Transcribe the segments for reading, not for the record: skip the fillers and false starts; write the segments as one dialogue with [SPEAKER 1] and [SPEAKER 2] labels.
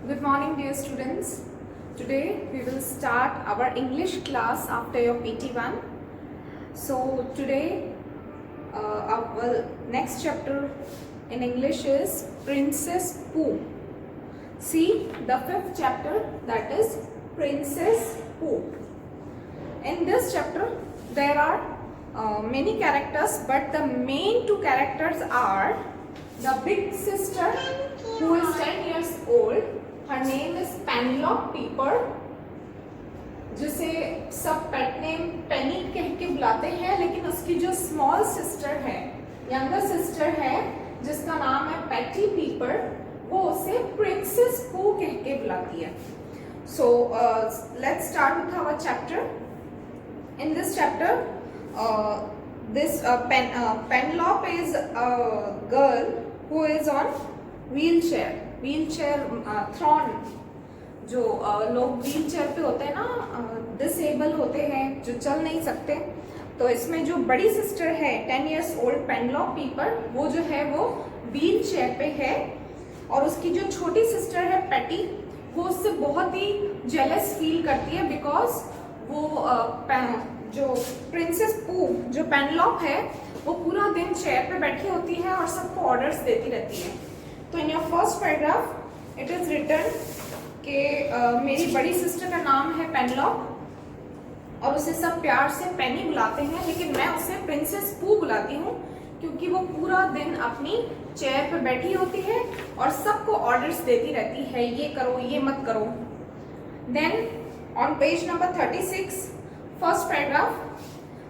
[SPEAKER 1] Good morning, dear students. Today we will start our English class after your PT1. So today our next chapter in English is Princess Pooh. See the fifth chapter, that is Princess Pooh. In this chapter there are many characters, but the main two characters are the big sister who is 10 years old. Her name is Penelope Pepper, जिसे सब pet name पेनी कह के बुलाते हैं, लेकिन उसकी जो small sister है, यंगर सिस्टर है, जिसका नाम है पेटी पीपर, वो उसे प्रिंसेस पू कह के बुलाती है. So let's start with our chapter. In this chapter, Penelope is a girl who is on wheelchair thrown. जो लोग व्हील चेयर पे होते हैं ना, डिसेबल होते हैं, जो चल नहीं सकते. तो इसमें जो बड़ी सिस्टर है 10 years old पेनलॉप पीपर, वो जो है वो व्हील चेयर पे है. और उसकी जो छोटी सिस्टर है पेटी, वो उससे बहुत ही जेलस फील करती है, बिकॉज वो जो प्रिंसेस पू जो पेनलॉप है, वो पूरा दिन चेयर पे बैठी होती है और सबको ऑर्डर्स देती रहती है. तो in your first paragraph it is written कि मेरी बड़ी सिस्टर का नाम है पेनलॉप और उसे सब प्यार से पेनी बुलाते हैं, लेकिन मैं उसे प्रिंसेस पू बुलाती हूँ क्योंकि वो पूरा दिन अपनी चेयर पर बैठी होती है और सबको ऑर्डर्स देती रहती है, ये करो, ये मत करो. Then on page number 36 first paragraph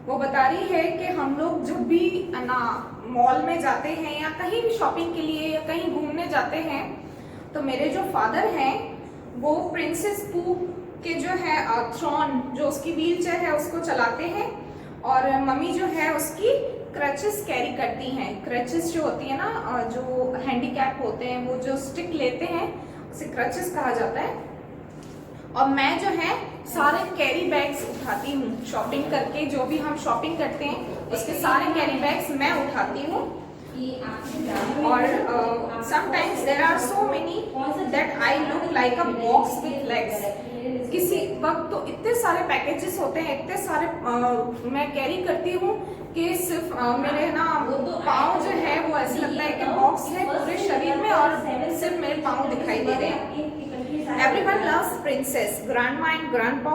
[SPEAKER 1] वो बता रही है कि हम लोग जब भी ना मॉल में जाते हैं या कहीं भी शॉपिंग के लिए या कहीं घूमने जाते हैं, तो मेरे जो फादर हैं वो प्रिंसेस पू के जो है थ्रॉन, जो उसकी व्हील चेयर है, उसको चलाते हैं, और मम्मी जो है उसकी क्रचेस कैरी करती हैं. क्रचेस जो होती है ना, जो हैंडीकैप होते हैं, वो जो स्टिक लेते हैं उसे क्रचेस कहा जाता है. और मैं जो है सारे कैरी बैग्स उठाती हूँ शॉपिंग करके. जो भी हम शॉपिंग करते हैं उसके सारे कैरी बैग्स मैं उठाती हूँ. और sometimes there are so many that I look like a box with legs. किसी वक्त तो इतने सारे पैकेजेस होते हैं, इतने सारे मैं कैरी करती हूँ कि सिर्फ मेरे ना पाँव जो है वो ऐसे लगता है कि बॉक्स है पूरे शरीर में और सिर्फ मेरे पाँव दिखाई दे रहे हैं. Everyone loves Princess. Grandma and Grandpa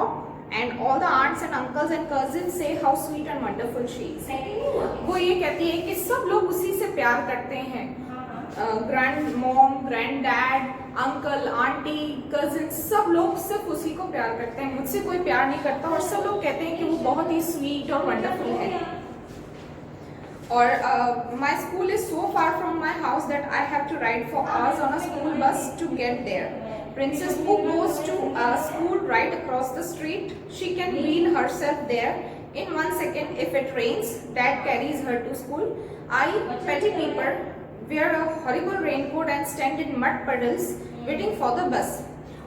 [SPEAKER 1] and all the aunts and uncles and cousins say how sweet and wonderful she is. वो ये कहती है कि सब लोग उसी से प्यार करते हैं. Grand mom, grand dad, uncle, aunty, cousin, सब लोग सिर्फ उसी को प्यार करते हैं. मुझसे कोई प्यार नहीं करता और सब लोग कहते हैं कि वो बहुत ही स्वीट और वंडरफुल है. और my school is so far from my house that I have to ride for hours on a school bus to get there. Princess Pooh goes to a school right across the street. She can wheel herself there in 1 second if it rains. Dad carries her to school. I, Petty Pepper, wear a horrible raincoat and stand in mud puddles waiting for the bus.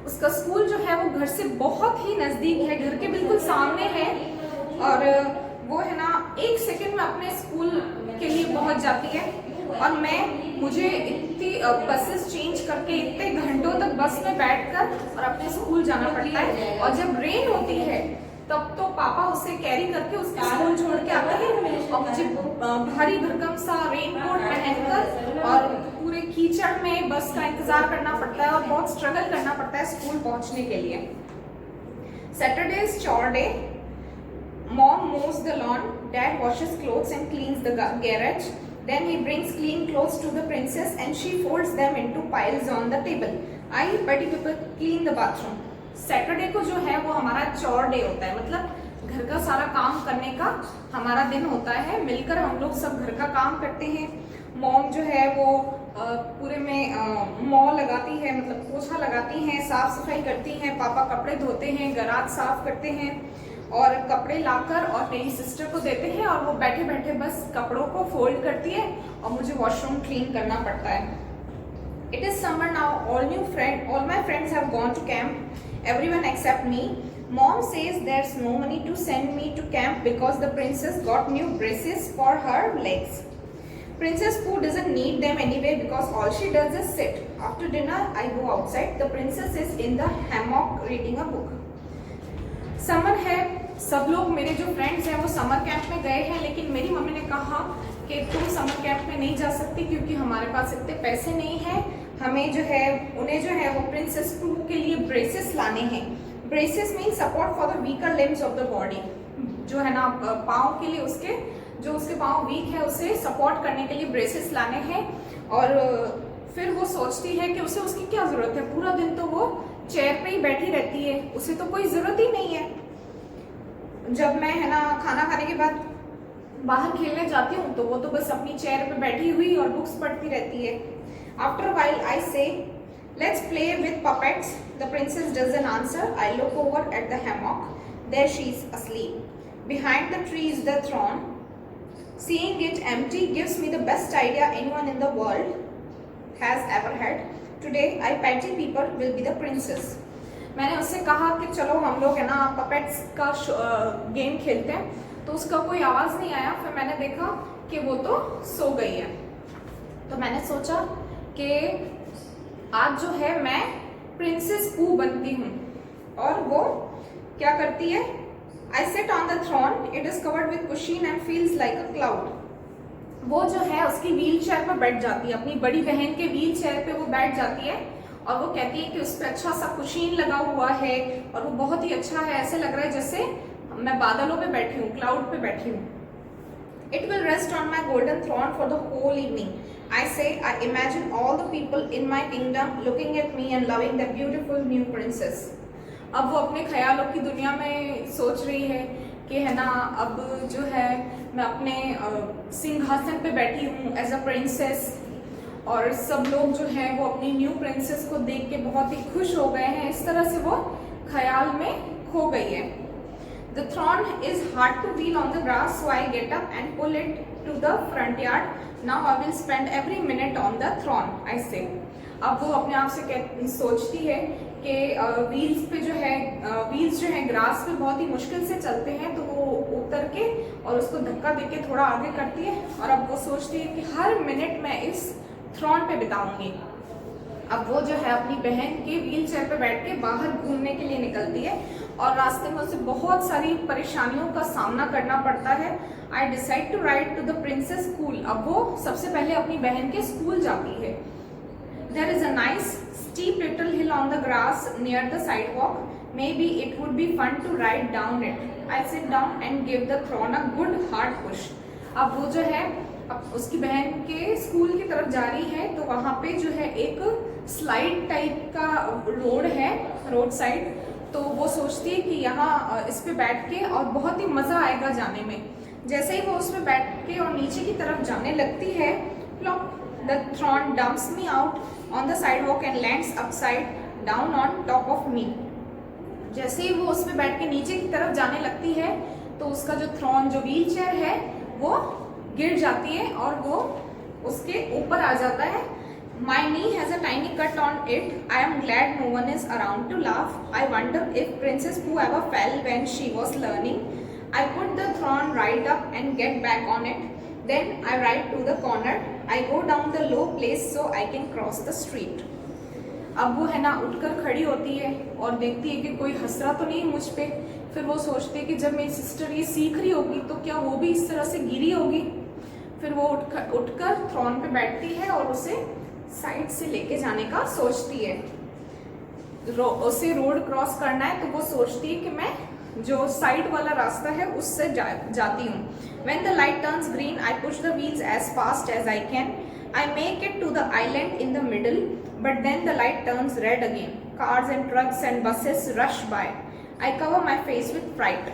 [SPEAKER 1] उसका school जो है वो घर से बहुत ही नज़दीक है, घर के बिल्कुल सामने है, और वो है ना 1 सेकंड में अपने स्कूल के लिए पहुंच जाती है. और मुझे इतनी बसेस चेंज करके इतने घंटों तक बस में बैठकर और अपने स्कूल जाना पड़ता है. और जब रेन होती है तब तो पापा उसे कैरी करके उसके स्कूल छोड़ के आते हैं और मुझे भारी भरकम सा रेनकोट पहनकर और पूरे कीचड़ में बस का इंतजार करना पड़ता है और बहुत स्ट्रगल करना पड़ता है स्कूल पहुंचने के लिए. सैटरडे इज चोर day. Mom mows the lawn, Dad washes clothes and cleans the garage. Then he brings clean clothes to the princess and she folds them into piles on the table. I, Petty Pepper, clean the bathroom. Saturday को जो है वो हमारा चोर day होता है, मतलब घर का सारा काम करने का हमारा दिन होता है. मिलकर हम लोग सब घर का काम करते हैं. मॉम जो है वो पूरे में मॉ लगाती है, मतलब पोछा लगाती हैं, साफ सफाई करती हैं. पापा कपड़े धोते हैं, गराज साफ करते हैं और कपड़े लाकर और मेरी सिस्टर को देते हैं, और वो बैठे बैठे बस कपड़ों को फोल्ड करती है और मुझे वॉशरूम क्लीन करना पड़ता है. It is summer now. All my friends have gone to camp. Everyone except me. Mom says there's no money to send me to camp because the princess got new braces for her legs. Princess Pooh doesn't need them anyway because all she does is sit. After dinner, I go outside. The princess is in the hammock reading a book. Summer है, सब लोग मेरे जो friends हैं वो summer camp में गए हैं, लेकिन मेरी मम्मी ने कहा कि तुम समर कैंप में नहीं जा सकती क्योंकि हमारे पास इतने पैसे नहीं हैं, हमें जो है उन्हें जो है वो प्रिंसेस प्रू के लिए ब्रेसेस लाने हैं। Braces mean support for the weaker limbs of the body, जो है ना पाँव के लिए उसके जो उसके पाँव वीक है उसे सपोर्ट करने के लिए ब्रेसेस लाने हैं। और फिर वो सोचती है कि उसे उसकी क्या ज़रूरत है, पूरा दिन तो वो चेयर पे ही बैठी रहती है, उसे तो कोई ज़रूरत ही नहीं है। जब मैं है ना खाना खाने के बाद बाहर खेलने जाती हूँ तो वो तो बस अपनी चेयर पे बैठी हुई और बुक्स पढ़ती रहती है। After while I say let's play with puppets. The princess doesn't answer. I look over at the hammock, there she is asleep. Behind the tree is the throne. Seeing it empty gives me the best idea anyone in the world has ever had. Today, I petty people will be the princess. मैंने उससे कहा कि चलो हम लोग है ना puppets का गेम खेलते हैं, तो उसका कोई आवाज़ नहीं आया। फिर मैंने देखा कि वो तो सो गई है, तो मैंने सोचा कि आज जो है मैं प्रिंसेस पू बनती हूँ। और वो क्या करती है? I sit on the throne. It is covered with cushion and feels like a cloud. वो जो है उसकी व्हील चेयर पर बैठ जाती है, अपनी बड़ी बहन के व्हील चेयर पे वो बैठ जाती है और वो कहती है कि उस पर अच्छा सा कुशीन लगा हुआ है और वो बहुत ही अच्छा है, ऐसे लग रहा है जैसे मैं बादलों पे बैठी हूँ, क्लाउड पे बैठी हूँ। It will rest on my golden throne for the whole evening. I say, I imagine all the people in my kingdom looking at me and loving the beautiful new princess. अब वो अपने ख्यालों की दुनिया में सोच रही है कि है ना अब जो है मैं अपने सिंहासन पे बैठी हूँ एज अ प्रिंसेस, और सब लोग जो है वो अपनी न्यू प्रिंसेस को देख के बहुत ही खुश हो गए हैं। इस तरह से वो ख्याल में खो गई है। The throne is hard to wheel on the grass, so I get up and pull it to the front yard. Now I will spend every minute on the throne, I say. अब वो अपने आप से सोचती है कि wheels पे जो है व्हील्स जो है ग्रास पे बहुत ही मुश्किल से चलते हैं, तो वो उतर के और उसको धक्का देके थोड़ा आगे करती है। और अब वो सोचती है कि हर मिनट मैं इस थ्रोन पे बिताऊंगी। अब वो जो है अपनी बहन के व्हील चेयर पे बैठ के बाहर घूमने के लिए निकलती है और रास्ते में उसे बहुत सारी परेशानियों का सामना करना पड़ता है। I decide to ride to the princess school. अब वो सबसे पहले अपनी बहन के स्कूल जाती है। There is a nice steep little hill on the grass near the sidewalk. Maybe it would be fun to ride down it. I sit down and give the throne a good hard push. अब वो जो है अब उसकी बहन के school की तरफ जा रही है, तो वहाँ पे जो है एक स्लाइड टाइप का रोड है, रोड साइड। तो वो सोचती है कि यहाँ इस पे बैठ के और बहुत ही मज़ा आएगा जाने में। जैसे ही वो उस पर बैठ के और नीचे की तरफ जाने लगती है, plop, the throne dumps me out on the sidewalk and lands upside down on top of me. जैसे ही वो उस पे बैठ के नीचे की तरफ जाने लगती है तो उसका जो थ्रोन, जो व्हील चेयर है, वो गिर जाती है और वो उसके ऊपर आ जाता है। My knee has a tiny cut on it. I am glad no one is around to laugh. I wonder if Princess Pooh ever fell when she was learning. I put the throne right up and get back on it. Then I ride to the corner. I go down the low place so I can cross the street. अब वो है ना उठकर खड़ी होती है और देखती है कि कोई हंस रहा तो नहीं मुझ पे। फिर वो सोचती है कि जब मेरी सिस्टर ये सीख रही होगी तो क्या वो भी इस तरह से गिरी होगी। फिर वो उठकर थ्रोन पे बैठती है और उसे साइड से लेके जाने का सोचती है। उसे रोड क्रॉस करना है तो वो सोचती है कि मैं जो साइड वाला रास्ता है उससे जाती हूँ। When the light turns green, I push the wheels as fast as I can. I make it to the island in the middle, but then the light turns red again. Cars and trucks and buses rush by. I cover my face with fright.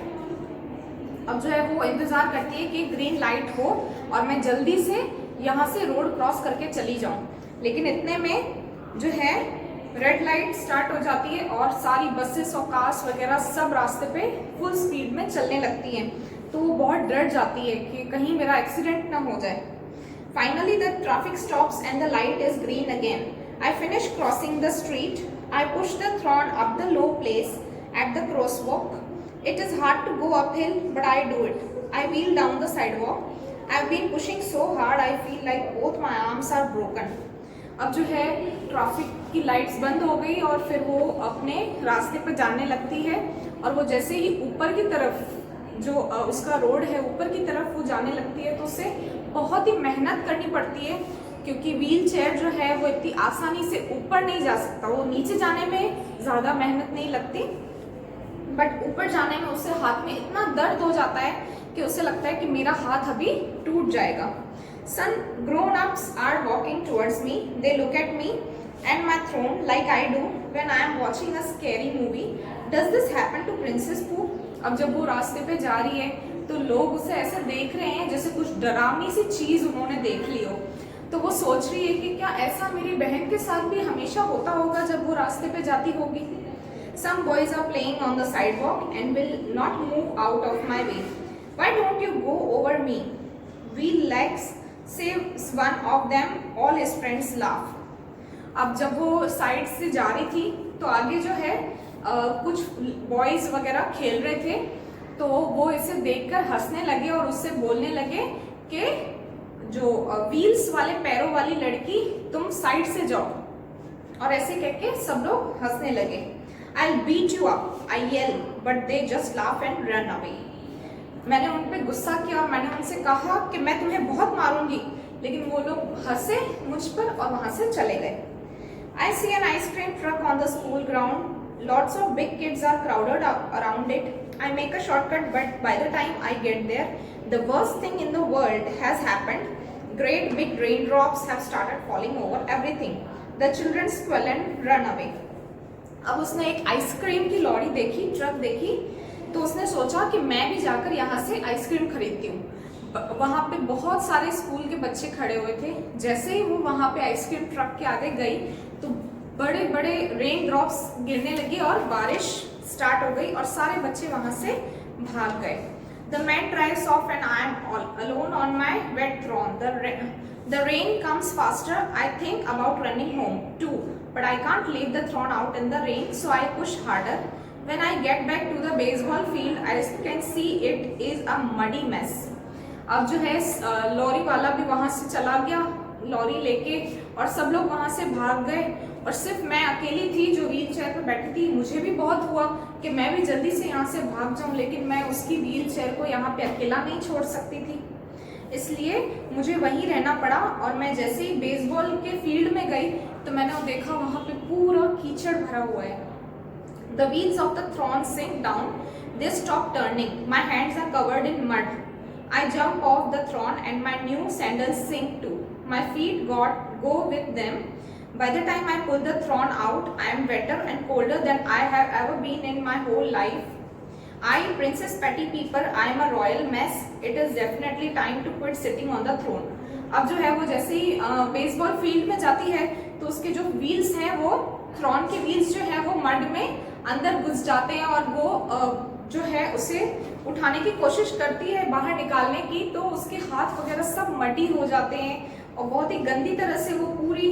[SPEAKER 1] अब जो है वो इंतज़ार करती है कि green light हो और मैं जल्दी से यहाँ से रोड क्रॉस करके चली जाऊँ, लेकिन इतने में जो है रेड लाइट स्टार्ट हो जाती है और सारी बसेस और कार्स वगैरह सब रास्ते पे फुल स्पीड में चलने लगती हैं। तो वो बहुत डर जाती है कि कहीं मेरा एक्सीडेंट ना हो जाए। Finally the traffic stops and the light is green again. I finish crossing the street. I push the throne up the low place at the crosswalk. It is hard to go up hill but I do it. I wheel down the sidewalk. I've been pushing so hard, I feel like both my arms are broken. अब जो है traffic की lights बंद हो गई और फिर वो अपने रास्ते पर जाने लगती है, और वो जैसे ही ऊपर की तरफ जो उसका रोड है ऊपर की तरफ वो जाने लगती है, तो उसे बहुत ही मेहनत करनी पड़ती है, क्योंकि व्हील चेयर जो है वो इतनी आसानी से ऊपर नहीं जा सकता। वो नीचे जाने में ज़्यादा मेहनत नहीं लगती, बट ऊपर जाने में उसे हाथ में इतना दर्द हो जाता है कि उसे लगता है कि मेरा हाथ अभी टूट जाएगा। Some grown-ups are walking towards me. They look at me and my throne like I do when I am watching a scary movie. Does this happen to Princess Pooh? अब जब वो रास्ते पे जा रही है तो लोग उसे ऐसे देख रहे हैं जैसे कुछ डरावनी सी चीज उन्होंने देख ली हो। तो वो सोच रही है कि क्या ऐसा मेरी बहन के साथ भी हमेशा होता होगा जब वो रास्ते पे जाती होगी। Some boys are playing on the sidewalk and will not move out of my way. Why don't you go over me? Wheel legs, says one of them. All his friends laugh. अब जब वो side से जा रही थी तो आगे जो है कुछ बॉयज वगैरह खेल रहे थे, तो वो इसे देखकर हंसने लगे और उससे बोलने लगे कि जो व्हील्स वाले पैरों वाली लड़की तुम साइड से जाओ, और ऐसे कह के सब लोग हंसने लगे। I'll beat you up, I yell, but they just laugh and run away. मैंने उन पे गुस्सा किया और मैंने उनसे कहा कि मैं तुम्हें बहुत मारूंगी, लेकिन वो लोग हंसे मुझ पर और वहां से चले गए। I see an ice cream truck on the school ground. Lots of big kids are crowded around it. I make a shortcut, but by the time I get there, the worst thing in the world has happened. Great big raindrops have started falling over everything. The children squeal and run away. अब उसने एक ice cream की lorry देखी, truck देखी, तो उसने सोचा कि मैं भी जाकर यहाँ से आइसक्रीम खरीदती हूँ। वहाँ पे बहुत सारे स्कूल के बच्चे खड़े हुए थे। जैसे ही वो वहाँ पे आइसक्रीम ट्रक के आगे गई तो बड़े बड़े रेन ड्रॉप्स गिरने लगी और बारिश स्टार्ट हो गई और सारे बच्चे वहाँ से भाग गए। The man drives off and I am all alone on my wet throne. The rain comes faster. I think about running home too, but I can't leave the throne out in the rain, so I push harder. When I get back to the baseball field, I can see it is a muddy mess. अब जो है lorry वाला भी वहां से चला गया lorry लेके, और सब लोग वहां से भाग गए और सिर्फ मैं अकेली थी जो व्हील चेयर पर बैठी थी। मुझे भी बहुत हुआ कि मैं भी जल्दी से यहाँ से भाग जाऊं, लेकिन मैं उसकी व्हील चेयर को यहाँ पे अकेला नहीं छोड़ सकती थी, इसलिए मुझे वहीं रहना पड़ा। और मैं जैसे ही बेसबॉल के फील्ड में गई तो मैंने वो देखा वहां पे पूरा कीचड़ भरा हुआ है। The wheels of the throne sink down. They stop turning. My hands are covered in mud. I jump off the throne and my new sandals sink too. My feet go with them. By the time I pull the throne out, I am wetter and colder than I have ever been in my whole life. I, Princess Patty Peeper, I am a royal mess. It is definitely time to quit sitting on the throne. अब जो है वो जैसे ही baseball field में जाती है तो उसके जो व्हील्स हैं वो थ्रॉन के व्हील्स जो है वो मड में अंदर घुस जाते हैं और वो जो है उसे उठाने की कोशिश करती है बाहर निकालने की, तो उसके हाथ वगैरह सब मडी हो जाते हैं और बहुत ही गंदी तरह से वो पूरी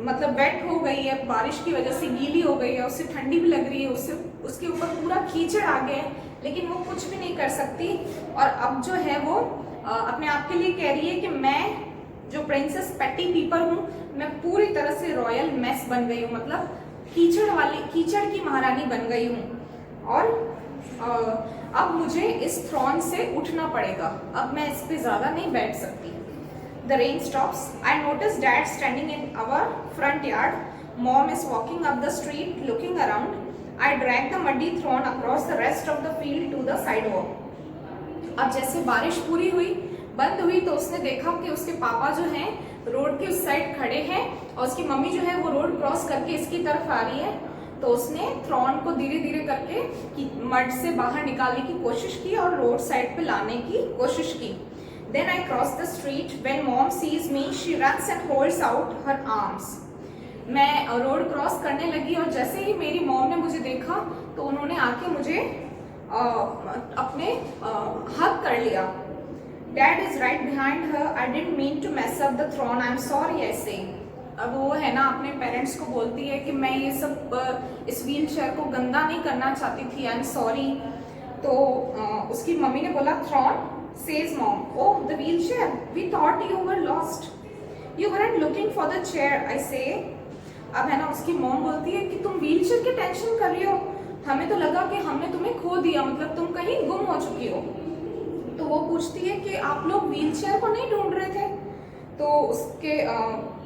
[SPEAKER 1] मतलब वेट हो गई है, बारिश की वजह से गीली हो गई है, उससे ठंडी भी लग रही है, उससे उसके ऊपर पूरा कीचड़ आ गया है, लेकिन वो कुछ भी नहीं कर सकती। और अब जो है वो अपने आप के लिए कह रही है कि मैं जो प्रिंसेस पैटी पीपर हूँ, मैं पूरी तरह से रॉयल मेस बन गई हूँ, मतलब कीचड़ की महारानी बन गई हूँ और अब मुझे इस थ्रॉन से उठना पड़ेगा, अब मैं इस पे ज्यादा नहीं बैठ सकती। The rain stops. I notice Dad standing in our front yard. Mom is walking up the street looking around. I drag the muddy throne across the rest of the field to the sidewalk. अब जैसे बारिश पूरी हुई बंद हुई तो उसने देखा कि उसके पापा जो हैं रोड के उस साइड खड़े हैं और उसकी मम्मी जो है वो रोड क्रॉस करके इसकी तरफ आ रही है, तो उसने थ्रॉन को धीरे धीरे करके मड से बाहर निकालने की कोशिश की और रोड साइड पे लाने की कोशिश की। Then I cross the street. When Mom sees me, she runs and holds out her arms. मैं रोड क्रॉस करने लगी और जैसे ही मेरी मॉम ने मुझे देखा तो उन्होंने आके मुझे अपने हग कर लिया। Dad is right behind her. I didn't mean to mess up the throne. I'm sorry, I say. अब वो है ना अपने पेरेंट्स को बोलती है कि मैं ये सब इस व्हील चेयर को गंदा नहीं करना चाहती थी, आई एम सॉरी। तो उसकी मम्मी ने बोला thrown, says mom. Oh, the wheelchair. We thought you were lost. You weren't looking for the chair, I say. अब है ना उसकी मॉम बोलती है कि तुम व्हीलचेयर की टेंशन कर रही हो, हमें तो लगा कि हमने तुम्हें खो दिया, मतलब तुम कहीं गुम हो चुकी हो। तो वो पूछती है कि आप लोग व्हीलचेयर को नहीं ढूंढ रहे थे? तो उसके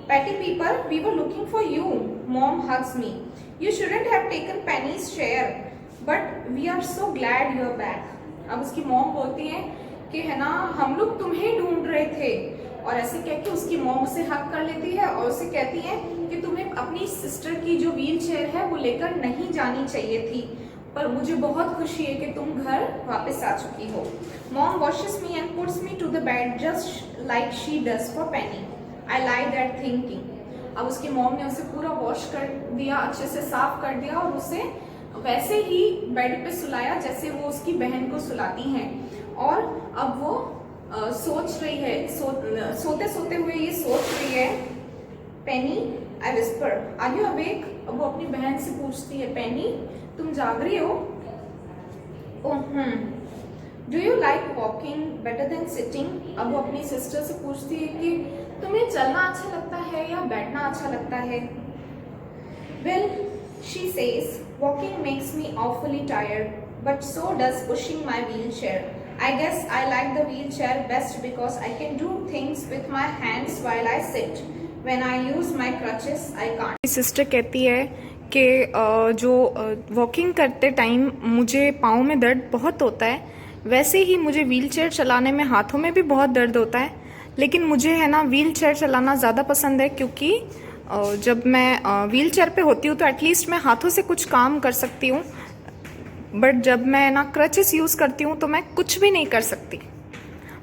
[SPEAKER 1] पैटी पीपर, we were looking for you. Mom hugs me. You shouldn't have taken Penny's chair, but we are so glad you are back. अब उसकी मॉम बोलती है कि है ना हम लोग तुम्हें ढूंढ रहे थे, और ऐसे कह के उसकी मॉम उसे हक कर लेती है और उसे कहती है कि तुम्हें अपनी सिस्टर की जो व्हील चेयर है वो लेकर नहीं जानी चाहिए थी, पर मुझे बहुत खुशी है कि तुम घर वापस आ चुकी हो। Mom washes me and puts me to the bed just like she does for Penny. I lie that thinking. अब उसकी मॉम ने उसे पूरा वॉश कर दिया, अच्छे से साफ कर दिया और उसे वैसे ही बेड पे सुलाया जैसे वो उसकी बहन को सुलाती हैं। और अब वो सोच रही है, सोते सोते हुए ये सोच रही है, Penny I whisper are you awake. अब वो अपनी बहन से पूछती है, पेनी तुम जाग रही हो? Oh do you like walking better than sitting. अब वो अपनी सिस्टर से पूछती है कि तुम्हें चलना अच्छा लगता है या बैठना अच्छा लगता है। Well she says walking makes me awfully tired, but so does pushing my wheelchair. I guess I like the wheelchair best because I can do things with my hands while I sit. When I use my crutches, I can't.
[SPEAKER 2] Sister कहती है कि जो walking करते time मुझे पाँव में दर्द बहुत होता है, वैसे ही मुझे व्हीलचेयर चलाने में हाथों में भी बहुत दर्द होता है, लेकिन मुझे है ना व्हीलचेयर चलाना ज़्यादा पसंद है, क्योंकि जब मैं व्हीलचेयर पे होती हूँ तो एटलीस्ट मैं हाथों से कुछ काम कर सकती हूँ, बट जब मैं ना क्रचेस यूज़ करती हूँ तो मैं कुछ भी नहीं कर सकती।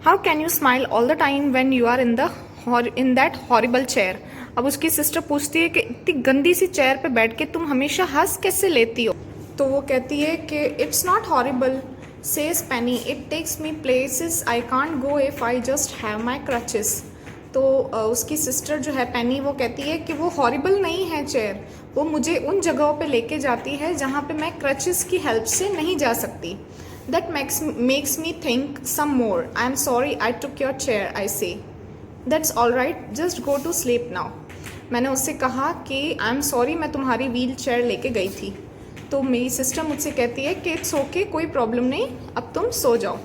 [SPEAKER 2] How can you smile all the time when you are in that horrible chair. अब उसकी सिस्टर पूछती है कि इतनी गंदी सी चेयर पे बैठ के तुम हमेशा हंस कैसे लेती हो। तो वो कहती है कि it's not horrible says Penny, it takes me places I can't go if I just have my crutches. तो उसकी सिस्टर जो है पेनी, वो कहती है कि वो हॉरिबल नहीं है चेयर, वो मुझे उन जगहों पे लेके जाती है जहाँ पे मैं क्रचेस की हेल्प से नहीं जा सकती। That makes me think some more. I am sorry I took your chair, I say. That's all right, just go to sleep now. मैंने उससे कहा कि आई एम सॉरी मैं तुम्हारी व्हील चेयर लेके गई थी। तो मेरी सिस्टर मुझसे कहती है कि इट्स ओके, कोई प्रॉब्लम नहीं, अब तुम सो जाओ।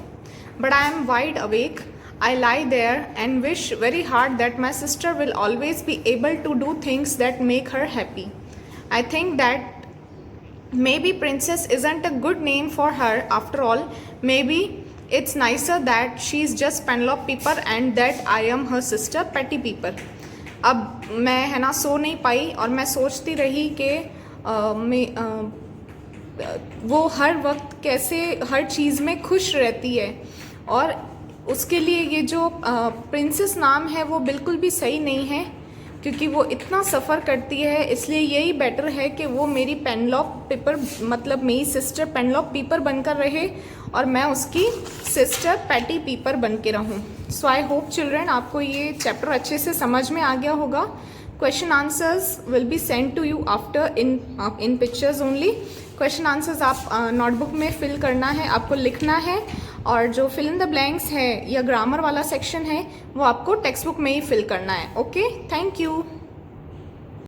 [SPEAKER 2] But I am wide awake. I lie there and wish very hard that my sister will always be able to do things that make her happy. I think that maybe Princess isn't a good name for her after all. Maybe it's nicer that she's just Penelope Pepper and that I am her sister Patty Pepper. अब मैं है ना सो नहीं पाई और मैं सोचती रही कि वो हर वक्त कैसे हर चीज़ में खुश रहती है, और उसके लिए ये जो प्रिंसेस नाम है वो बिल्कुल भी सही नहीं है, क्योंकि वो इतना सफ़र करती है, इसलिए यही बेटर है कि वो मेरी पेनलॉप पेपर मतलब मेरी सिस्टर पेनलॉप पीपर बनकर रहे और मैं उसकी सिस्टर पैटी पीपर बन के रहूँ। सो आई होप चिल्ड्रन आपको ये चैप्टर अच्छे से समझ में आ गया होगा। Question answers will be send to you after in pictures only. Question answers आप नोटबुक में फिल करना है, आपको लिखना है, और जो फिल इन द ब्लैंक्स है या ग्रामर वाला सेक्शन है वो आपको टेक्स्ट बुक में ही फिल करना है। Okay, thank you.